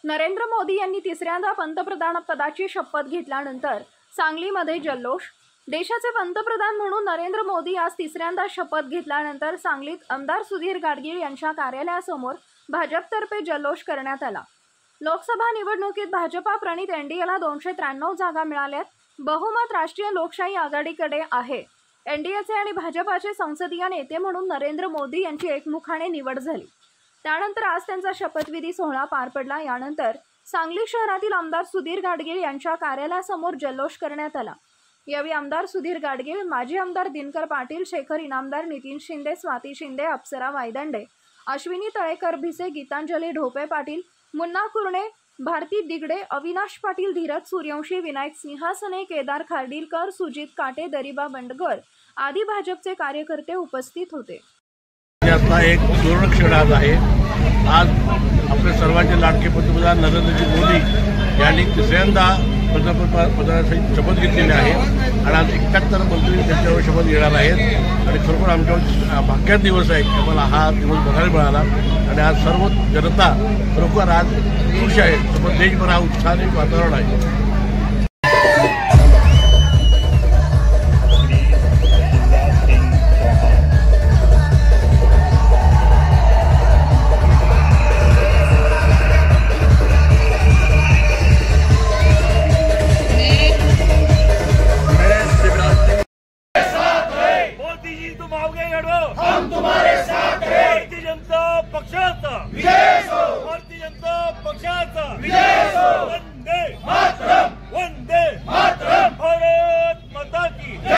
नरेंद्र मोदी यांनी तिसऱ्यांदा पंतप्रधान पदाची शपथ घेतल्यानंतर सांगलीमध्ये जल्लोष। देशाचे पंतप्रधान म्हणून नरेंद्र मोदी आज तिसऱ्यांदा शपथ घेतल्यानंतर सांगलीत आमदार सुधीर गाडगीळ यांच्या कार्यालयासमोर भाजपतर्फे जल्लोष करण्यात आला। लोकसभा निवडणुकीत भाजपा प्रणित एनडीएला 293 जागा मिळाल्यात। बहुमत राष्ट्रीय लोकशाही आघाडीकडे आहे। एनडीएचे आणि भाजपाचे संसदीय नेते म्हणून नरेंद्र मोदी यांची एकमुखाने निवड झाली। त्यानंतर आज त्यांचा शपथविधी सोहळा पार पडला। यानंतर सांगली शहरातील आमदार सुधीर गाडगीळ यांच्या कार्यालयासमोर जल्लोष करण्यात आला। यावेळी आमदार सुधीर गाडगीळ, माजी आमदार दिनकर पाटील, शेखर इनामदार, नितीन शिंदे, स्वाती शिंदे, अप्सरा वायदंडे, अश्विनी तळेकर भिसे, गीतांजली ढोपे पाटील, मुन्ना कुरणे, भारती दिगडे, अविनाश पाटील, धीरज सूर्यवंशी, विनायक सिंहासने, केदार खार्डीलकर, सुजित काटे, दरिबा बंडगर आदी भाजपचे कार्यकर्ते उपस्थित होते। आता एक सुवर्ण क्षण आज आहे। आज आपले सर्वांचे लाडके पंतप्रधान नरेंद्रजी मोदी यांनी तिसऱ्यांदा पंतप्रधानाची शपथ घेतलेली आहे आणि आज 71 मंत्री त्यांच्यावर शपथ घेणार आहेत आणि खरोखर आमच्या भाग्याचा दिवस आहे की आम्हाला हा दिवस बघायला मिळाला आणि आज सर्व जनता खरोखर आज खुश आहे। सर्व देशभर हा उत्साहाचे वातावरण आहे। हम तुम्हारे